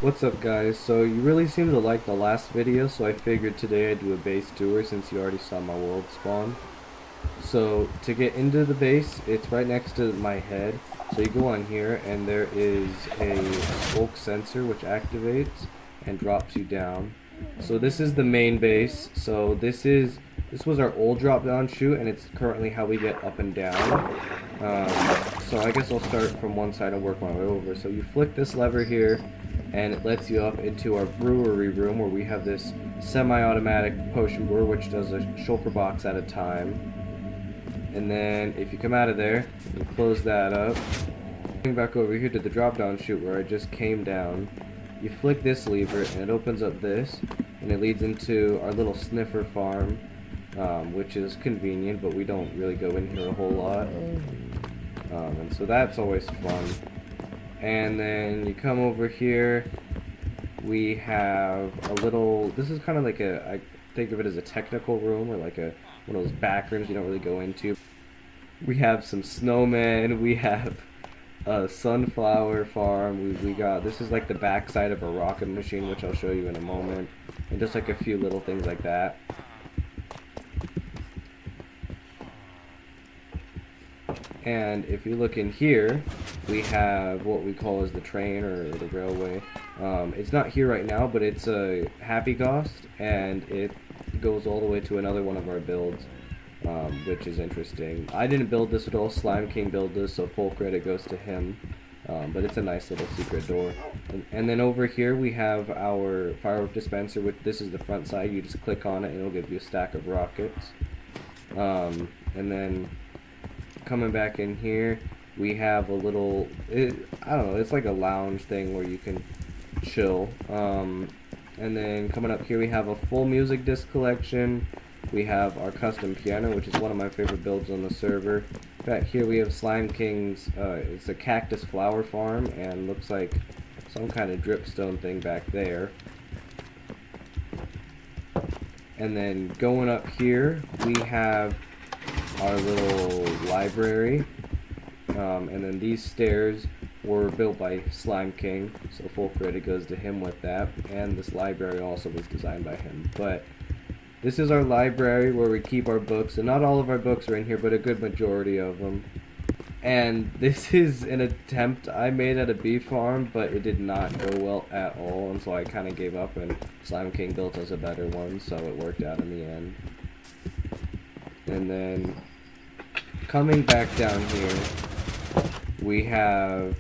What's up guys? So you really seem to like the last video, so I figured today I'd do a base tour since you already saw my world spawn. So to get into the base, it's right next to my head. So you go on here and there is a smoke sensor which activates and drops you down. So this is the main base. So this was our old drop down chute and it's currently how we get up and down. So I guess I'll start from one side and work my way over. So you flick this lever here and it lets you up into our brewery room where we have this semi-automatic potion brewer which does a shulker box at a time. And then if you come out of there, you close that up. Coming back over here to the drop down chute where I just came down, you flick this lever and it opens up this and it leads into our little sniffer farm, which is convenient, but we don't really go in here a whole lot. And so that's always fun. And then you come over here, we have a little, this is kind of like I think of it as a technical room or like one of those back rooms you don't really go into. We have some snowmen, we have a sunflower farm, we got, this is like the backside of a rocket machine which I'll show you in a moment, and just like a few little things like that. And if you look in here, we have what we call as the train or the railway. It's not here right now, but it's a happy cost, and it goes all the way to another one of our builds, which is interesting. I didn't build this at all. Slime King built this, so full credit goes to him. But it's a nice little secret door. And then over here we have our firework dispenser, which this is the front side. You just click on it and it'll give you a stack of rockets. And then coming back in here, we have a little, I don't know, it's like a lounge thing where you can chill. And then coming up here we have a full music disc collection. We have our custom piano, which is one of my favorite builds on the server. Back here we have Slime King's, it's a cactus flower farm, and looks like some kind of dripstone thing back there. And then going up here, we have our little library, and then these stairs were built by Slime King, so full credit goes to him with that, and this library also was designed by him. But this is our library where we keep our books, and not all of our books are in here, but a good majority of them. And this is an attempt I made at a bee farm, but it did not go well at all, and so I kind of gave up, and Slime King built us a better one, so it worked out in the end. And then coming back down here, we have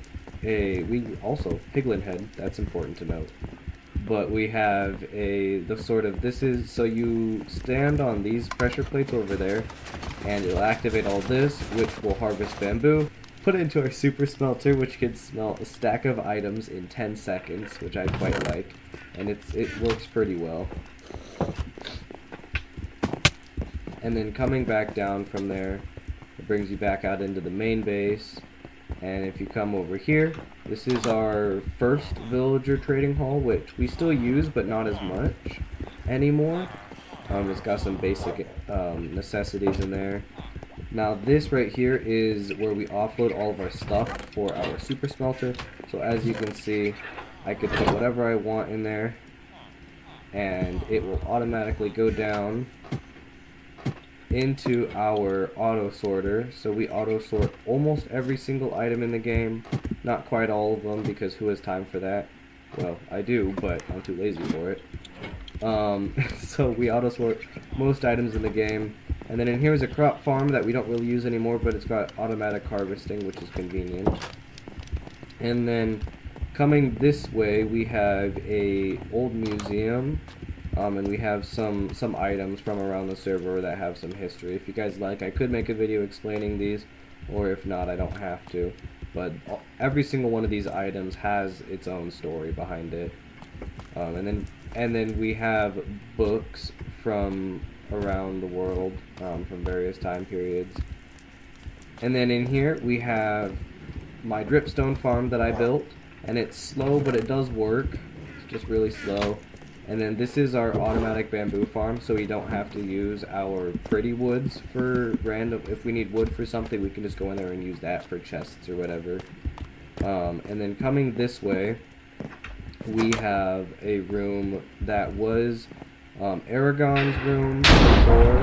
also Piglin Head, that's important to note. But we have this is, so you stand on these pressure plates over there, and it'll activate all this, which will harvest bamboo, put it into our super smelter, which can smelt a stack of items in 10 seconds, which I quite like, and it works pretty well. And then coming back down from there, it brings you back out into the main base. And if you come over here, this is our first villager trading hall, which we still use, but not as much anymore. It's got some basic necessities in there. Now this right here is where we offload all of our stuff for our super smelter. So as you can see, I could put whatever I want in there, and it will automatically go down into our auto sorter. So we auto sort almost every single item in the game, not quite all of them because who has time for that? Well, I do, but I'm too lazy for it. So we auto sort most items in the game, and then in here is a crop farm that we don't really use anymore, but it's got automatic harvesting, which is convenient. And then coming this way we have a old museum. And we have some items from around the server that have some history. If you guys like, I could make a video explaining these, or if not, I don't have to. But every single one of these items has its own story behind it. And then we have books from around the world, from various time periods. And then in here we have my dripstone farm that I built, and it's slow, but it does work. It's just really slow. And then this is our automatic bamboo farm, so we don't have to use our pretty woods for random. If we need wood for something, we can just go in there and use that for chests or whatever. And then coming this way, we have a room that was Aragon's room before,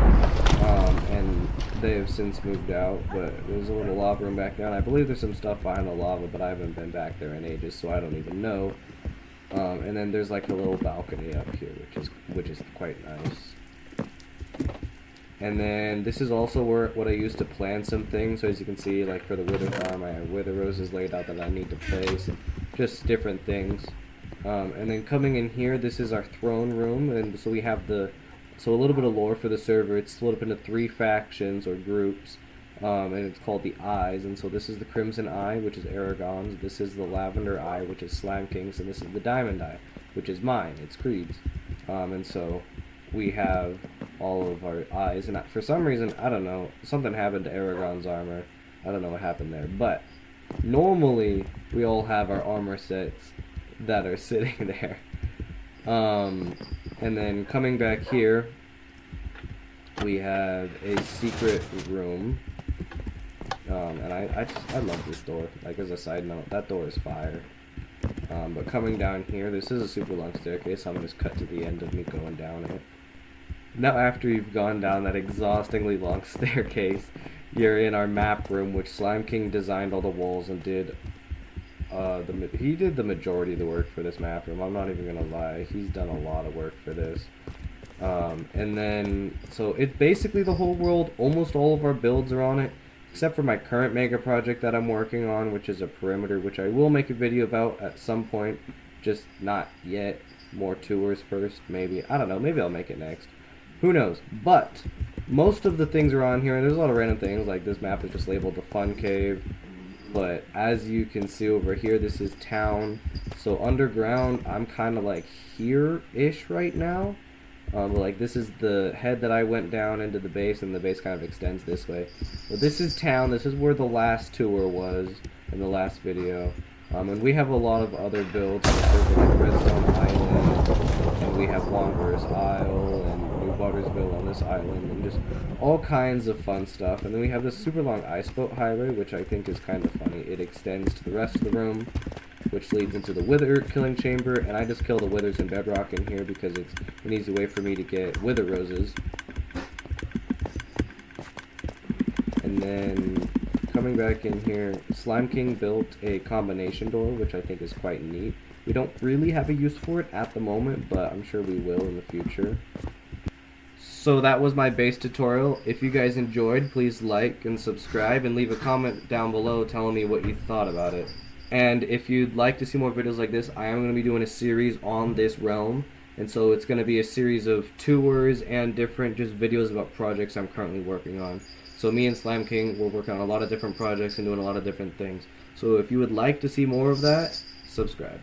and they have since moved out, but there's a little lava room back there, and I believe there's some stuff behind the lava, but I haven't been back there in ages, so I don't even know. And then there's like a little balcony up here, which is quite nice. And then this is also what I used to plant some things. So as you can see, like for the wither farm, I have wither roses laid out that I need to place, and just different things. And then coming in here, this is our throne room, and so we have so a little bit of lore for the server. It's split up into 3 factions or groups, and it's called the Eyes. And so this is the Crimson Eye, which is Aragon's. This is the Lavender Eye, which is Slime King's, and this is the Diamond Eye, which is mine. It's Creed's. And so we have all of our eyes, and for some reason, I don't know, something happened to Aragon's armor. I don't know what happened there, but normally we all have our armor sets that are sitting there. And then coming back here, we have a secret room. And I love this door. Like, as a side note, that door is fire. But coming down here, this is a super long staircase, so I'm going to just cut to the end of me going down it. Now, after you've gone down that exhaustingly long staircase, you're in our map room, which Slime King designed all the walls and did he did the majority of the work for this map room. I'm not even gonna lie, he's done a lot of work for this. And then, so it's basically the whole world. Almost all of our builds are on it, except for my current mega project that I'm working on, which is a perimeter, which I will make a video about at some point, just not yet. More tours first, maybe. I don't know, maybe I'll make it next. Who knows? But most of the things are on here, and there's a lot of random things, like this map is just labeled the Fun Cave. But as you can see over here, this is town. So underground, I'm kind of like here-ish right now. Like this is the head that I went down into the base, and the base kind of extends this way. But this is town. This is where the last tour was in the last video. And we have a lot of other builds on the server, like Redstone Island, and we have Wanderer's Isle, and New Buttersville on this island, and just all kinds of fun stuff. And then we have this super long ice boat highway, which I think is kind of funny. It extends to the rest of the room, which leads into the wither killing chamber, and I just kill the withers in bedrock in here because it's an easy way for me to get wither roses. And then coming back in here, Slime King built a combination door, which I think is quite neat. We don't really have a use for it at the moment, but I'm sure we will in the future. So that was my base tutorial. If you guys enjoyed, please like and subscribe, and leave a comment down below telling me what you thought about it. And if you'd like to see more videos like this, I am going to be doing a series on this realm. And so it's going to be a series of tours and different just videos about projects I'm currently working on. So me and Slime King, we're working on a lot of different projects and doing a lot of different things. So if you would like to see more of that, subscribe.